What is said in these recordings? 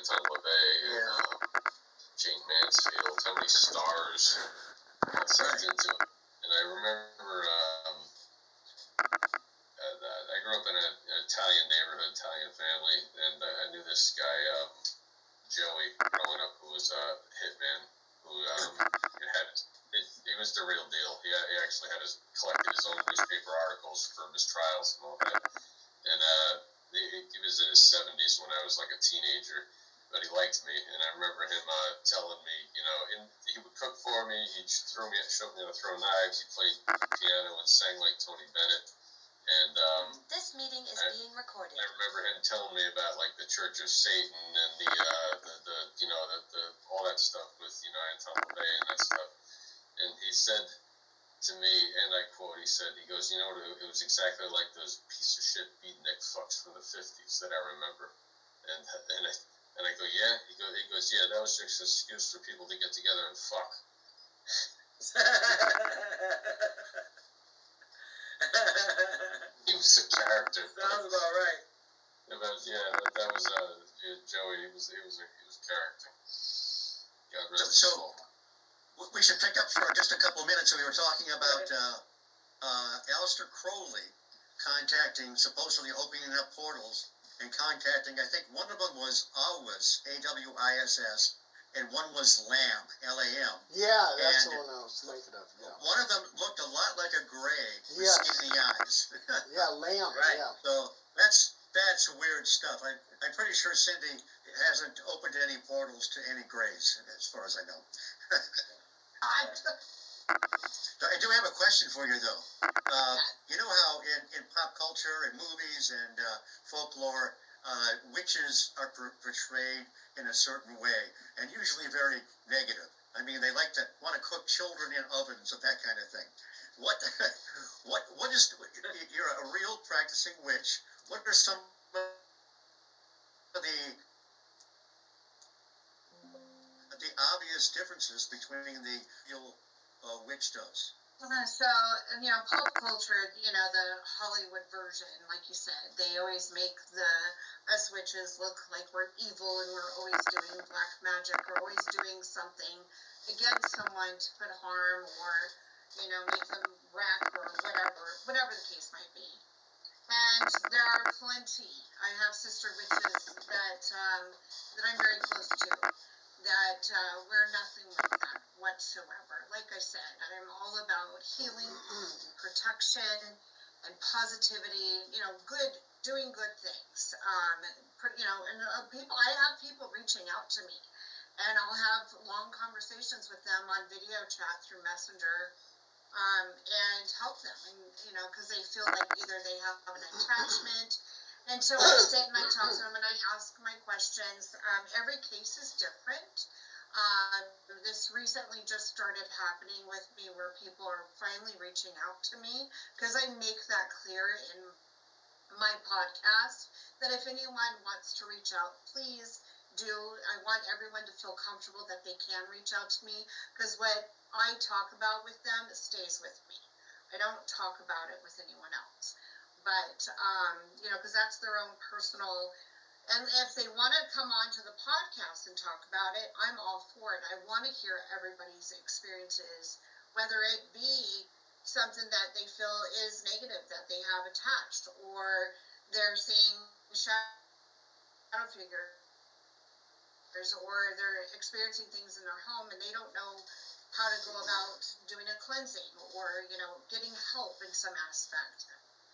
Anton LaVey and Jane Mansfield, how many stars got sucked into it. And I remember I grew up in an Italian neighborhood, Italian family, and I knew this guy, Joey, growing up, who was a hitman, who he was the real deal. He actually collected his own newspaper articles for his trials and all that. And he was in his 70s when I was like a teenager, but he liked me. And I remember him telling me, he would cook for me. He'd showed me how to throw knives. He played piano and sang like Tony Bennett. And this meeting is being recorded. I remember him telling me about like the Church of Satan and the all that stuff with Anton LaVey and that stuff. And he said to me, and I quote, he goes, it was exactly like those piece of shit beatnik fucks from the 50s that I remember. And I go, yeah? He goes, yeah, that was just an excuse for people to get together and fuck. He was a character. Sounds about right. That was Joey. He was a character. God rest his soul. We should pick up for just a couple of minutes. We were talking about Aleister Crowley supposedly opening up portals and contacting. I think one of them was AWIS, AWISS, and one was LAM, LAM. Yeah, that's the one I was thinking of. Yeah. One of them looked a lot like a gray with skin in the eyes. Yeah, LAM. Right. Yeah. So that's weird stuff. I'm pretty sure Cindy hasn't opened any portals to any grays, as far as I know. I do have a question for you, though. You know how in pop culture and movies and folklore, witches are portrayed in a certain way, and usually very negative. I mean, they want to cook children in ovens and that kind of thing. What is, you're a real practicing witch. What are some of the obvious differences between the real witch does? So, pop culture, the Hollywood version, like you said, they always make us witches look like we're evil and we're always doing black magic or always doing something against someone to put harm or, make them wreck or whatever the case might be. And there are plenty. I have sister witches that I'm very close to. That we're nothing like that whatsoever. Like I said, I'm all about healing, protection, and positivity. Doing good things. I have people reaching out to me, and I'll have long conversations with them on video chat through Messenger, and help them. And because they feel like either they have an attachment. And so I sit and I talk to them and I ask my questions. Every case is different. This recently just started happening with me where people are finally reaching out to me because I make that clear in my podcast that if anyone wants to reach out, please do. I want everyone to feel comfortable that they can reach out to me because what I talk about with them stays with me. I don't talk about it with anyone else. But, because that's their own personal, and if they want to come on to the podcast and talk about it, I'm all for it. I want to hear everybody's experiences, whether it be something that they feel is negative that they have attached, or they're seeing shadow figures, or they're experiencing things in their home and they don't know how to go about doing a cleansing or, getting help in some aspect.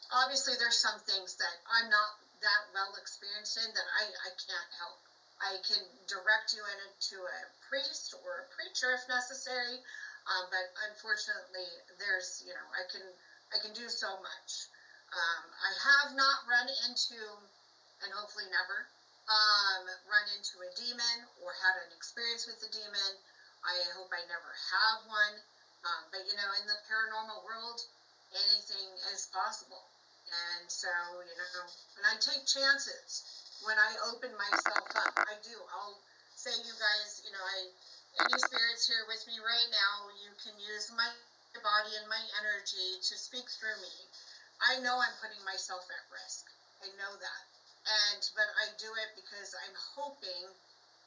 Obviously, there's some things that I'm not that well experienced in that I can't help. I can direct you into a priest or a preacher if necessary, but unfortunately, there's I can do so much. I have not run into, and hopefully never, run into a demon or had an experience with a demon. I hope I never have one. But in the paranormal world, anything is possible. And so, and I take chances when I open myself up. I do. I'll say, you guys, any spirits here with me right now, you can use my body and my energy to speak through me. I know I'm putting myself at risk. I know that. But I do it because I'm hoping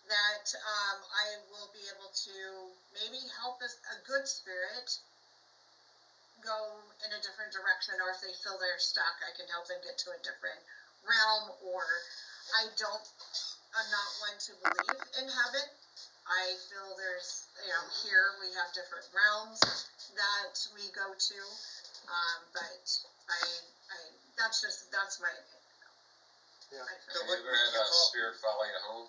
that I will be able to maybe help a good spirit go in a different direction, or if they feel they're stuck, I can help them get to a different realm. Or I'm not one to believe in heaven. I feel there's, here we have different realms that we go to, but that's my opinion. Yeah. So Have what you ever had you a call- spirit follow you home?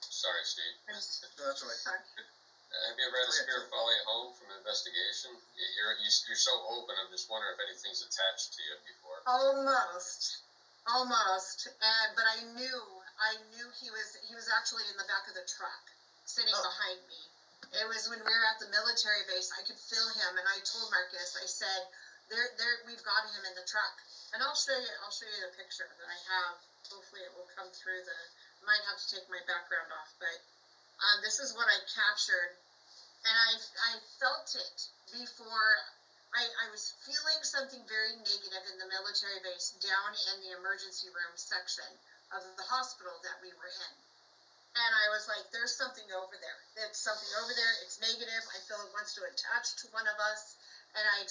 Sorry, Steve. No, that's all right. Sorry. Have you ever had a Go ahead, spirit follow you home from an investigation? You're so open. I'm just wondering if anything's attached to you before. Almost. But I knew he was actually in the back of the truck, sitting Oh. behind me. It was when we were at the military base. I could feel him, and I told Marcus, I said, we've got him in the truck. And I'll show you the picture that I have. Hopefully it will come through might have to take my background off, but this is what I captured. And I felt it before. I was feeling something very negative in the military base down in the emergency room section of the hospital that we were in. And I was like, there's something over there. It's something over there. It's negative. I feel it wants to attach to one of us. And I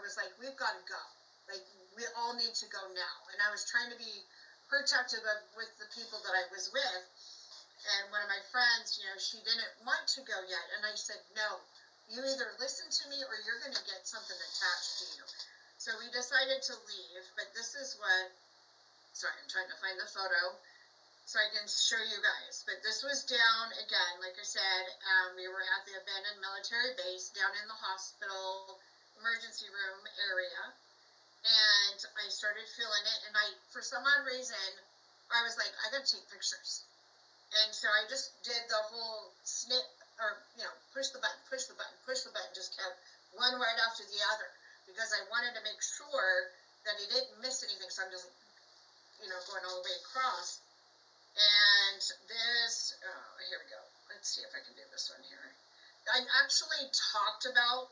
was like, we've got to go. Like, we all need to go now. And I was trying to be protective with the people that I was with. And one of my friends, she didn't want to go yet. And I said, no, you either listen to me or you're going to get something attached to you. So we decided to leave. But this is sorry, I'm trying to find the photo so I can show you guys. But this was down, again, like I said, we were at the abandoned military base down in the hospital emergency room area. And I started feeling it, and for some odd reason, I was like, I gotta take pictures. And so I just did the whole snip, or, push the button, just kept one right after the other, because I wanted to make sure that he didn't miss anything, so I'm just, going all the way across. And this, here we go. Let's see if I can do this one here. I actually talked about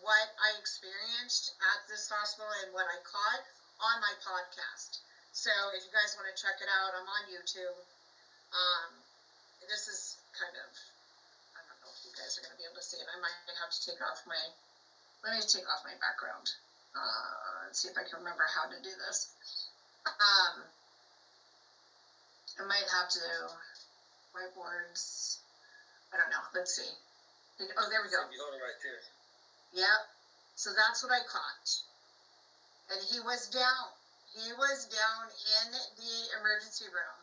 what I experienced at this hospital and what I caught on my podcast. So if you guys want to check it out, I'm on YouTube. This is kind of, I don't know if you guys are going to be able to see it. I might have to take off let me take off my background. Let's see if I can remember how to do this. I might have to whiteboards. I don't know. Let's see. Oh, there we go. You hold it right there. Yep. So that's what I caught. And he was down. He was down in the emergency room.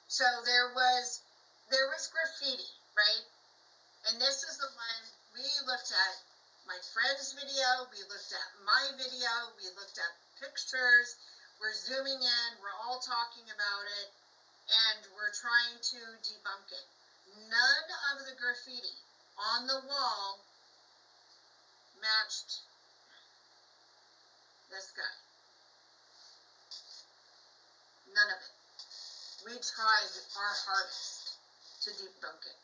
So there was graffiti, right? And this is the one we looked at. My friend's video, we looked at my video, we looked at pictures, we're zooming in, we're all talking about it, and we're trying to debunk it. None of the graffiti on the wall matched this guy. None of it. We tried our hardest to debunk it.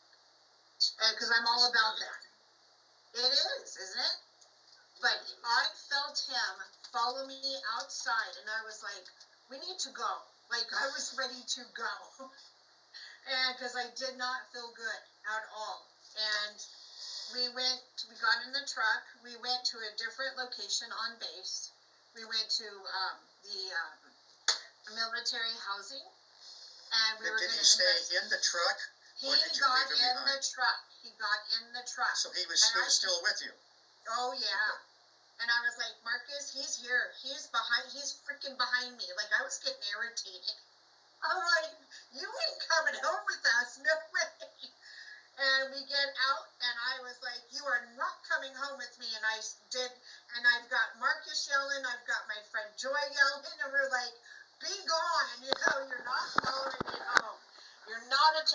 Because I'm all about that. It is, isn't it? But I felt him follow me outside, and I was like, we need to go. Like, I was ready to go. And because I did not feel good at all. And we got in the truck, we went to a different location on base. We went to the military housing, and we were going to... Did he stay in the truck? He or did you got leave him in behind? the truck. He got in the truck. So he was still with you? Oh, yeah. And I was like, Marcus, he's here. He's freaking behind me. Like, I was getting irritated. I'm like, you ain't coming home with us. No way. And we get out, and I was like, you are not coming home with me. And I did, and I've got Marcus yelling, I've got my friend Joy yelling, and we're like, be gone. You're not following me home. You're not attached.